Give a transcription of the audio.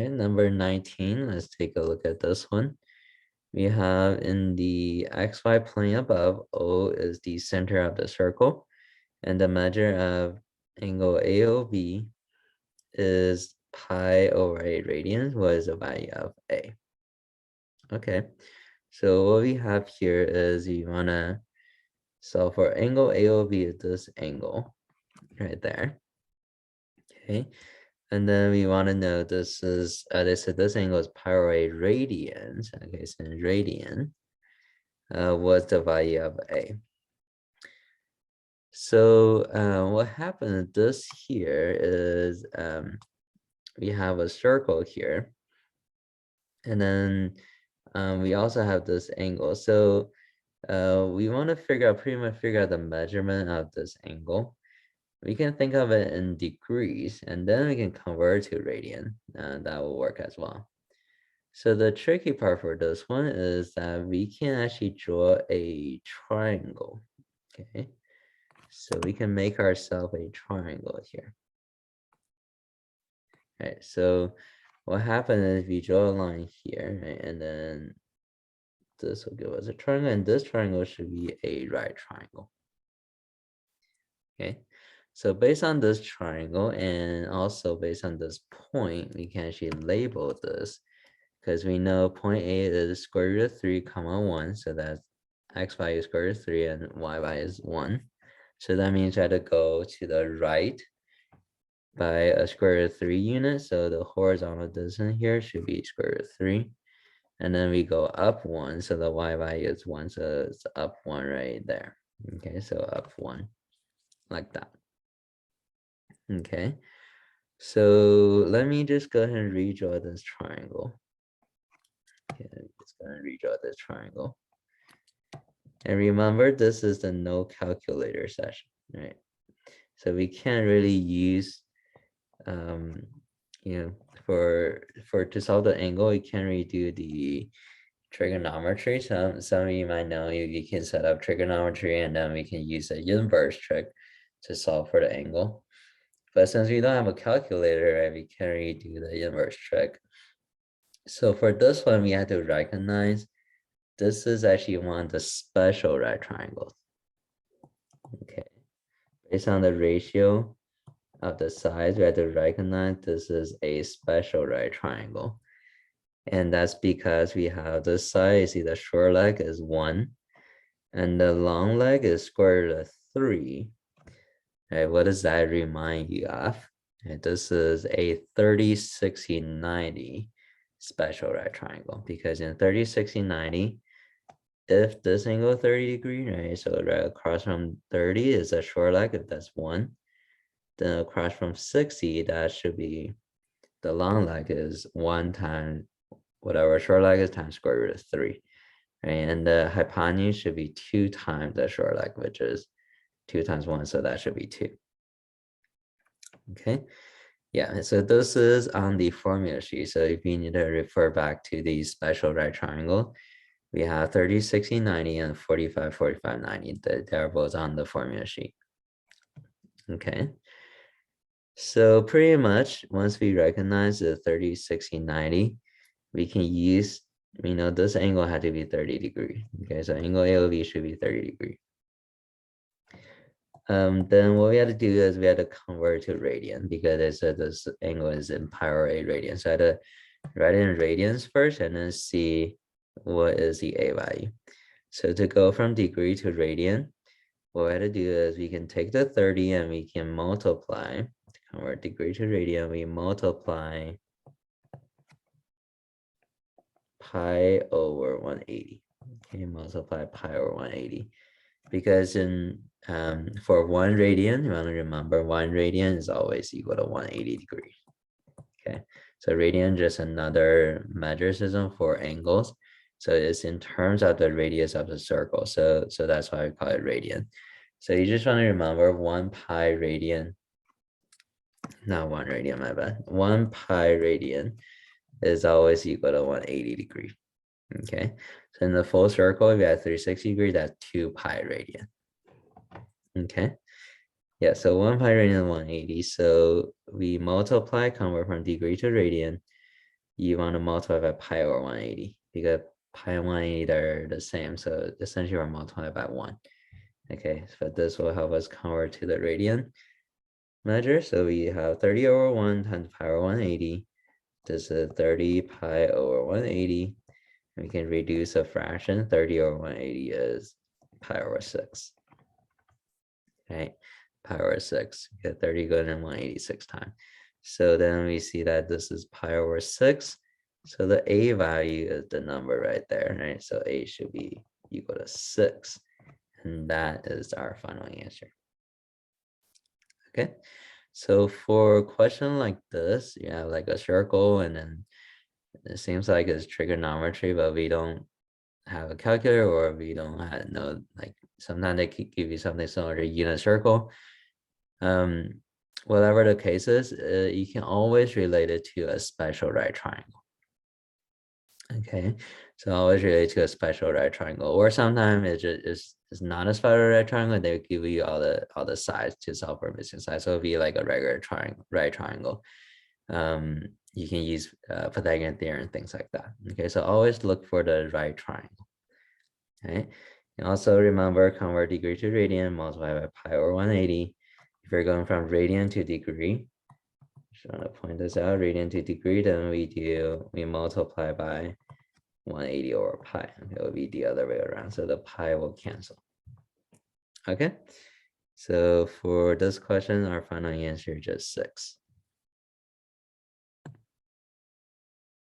Okay, number 19, let's take a look at this one. We have in the xy plane above, O is the center of the circle, and the measure of angle AOB is pi over 8 radians. What is the value of A? Okay, so what we have here is you want to solve for angle AOB is this angle right there. Okay, and then we want to know this is, they said this angle is pi over 8 radians. Okay, so in radian, what's the value of A? So what happened this here is we have a circle here, and then we also have this angle. So we want to pretty much figure out the measurement of this angle. We can think of it in degrees, and then we can convert to radian, and that will work as well. So the tricky part for this one is that we can actually draw a triangle. Okay, so we can make ourselves a triangle here. Right, so what happens is we draw a line here, right, and then this will give us a triangle, and this triangle should be a right triangle. Okay, so based on this triangle and also based on this point, we can actually label this, because we know point A is square root of 3 comma 1, so that's x value is square root of 3 and y value is 1. So that means we have to go to the right by a square root of 3 unit. So the horizontal distance here should be square root of 3. And then we go up 1, so the y value is 1, so it's up 1 right there. Okay, so up 1, like that. Okay, so let me just go ahead and redraw this triangle. Okay, just go ahead and redraw this triangle. And remember, this is the no calculator session, right? So we can't really use, you know, for to solve the angle, you can't really do the trigonometry. Some of you might know you can set up trigonometry, and then we can use a inverse trick to solve for the angle. But since we don't have a calculator, right, we can't really do the inverse trick. So for this one, we have to recognize this is actually one of the special right triangles. Okay, based on the ratio of the sides, we have to recognize this is a special right triangle. And that's because we have the side, see the short leg is 1, and the long leg is square root of 3. Right, what does that remind you of? Right, this is a 30, 60, 90 special right triangle, because in 30, 60, 90, if this angle 30 degree, right, so right across from 30 is a short leg, if that's 1, then across from 60, that should be the long leg is 1 times whatever short leg is times square root of 3, right? And the hypotenuse should be 2 times the short leg, which is 2 times 1, so that should be 2. Okay, yeah, so this is on the formula sheet. So if you need to refer back to the special right triangle, we have 30, 60, 90, and 45, 45, 90. They're both on the formula sheet. Okay, so pretty much once we recognize the 30, 60, 90, we can use, we know this angle had to be 30 degree. Okay, so angle AOB should be 30 degree. Then what we had to do is we had to convert to radian, because they said this angle is in pi over 8 radians. So I had to write in radians first and then see what is the A value. So to go from degree to radian, what we had to do is we can take the 30 and we can multiply, to convert degree to radian, we multiply pi over 180. Okay, multiply pi over 180. Because in for 1 radian, you want to remember 1 radian is always equal to 180 degrees. Okay, so radian is just another measure system for angles. So it's in terms of the radius of the circle. So that's why we call it radian. So you just want to remember 1 pi radian, not 1 radian, my bad. 1 pi radian is always equal to 180 degrees. Okay, so in the full circle, if you have 360 degrees, that's 2 pi radian. Okay, yeah, so 1 pi radian is 180. So we multiply, convert from degree to radian. you want to multiply by pi over 180 because pi and 180 are the same. So essentially we're multiplied by 1. Okay, so this will help us convert to the radian measure. So we have 30 over 1 times pi over 180. This is 30 pi over 180. We can reduce a fraction. 30 over 180 is pi over 6. Okay, pi over 6. Get 30 going in 186 times. So then we see that this is pi over 6. So the a value is the number right there, right? So a should be equal to 6. And that is our final answer. Okay, so for a question like this, you have like a circle, and then it seems like it's trigonometry, but we don't have a calculator, or we don't know, like sometimes they could give you something similar to unit circle. Whatever the case is, you can always relate it to a special right triangle. Okay, so always relate to a special right triangle, or sometimes it's not a special right triangle. They give you all the sides to solve for missing sides. So it'll be like a regular triangle, right triangle. You can use Pythagorean theorem and things like that. Okay, so always look for the right triangle. Okay, and also remember, convert degree to radian, multiply by pi over 180. If you're going from radian to degree, just want to point this out, radian to degree, then we multiply by 180 over pi. It will be the other way around, so the pi will cancel. Okay, so for this question, our final answer is just 6.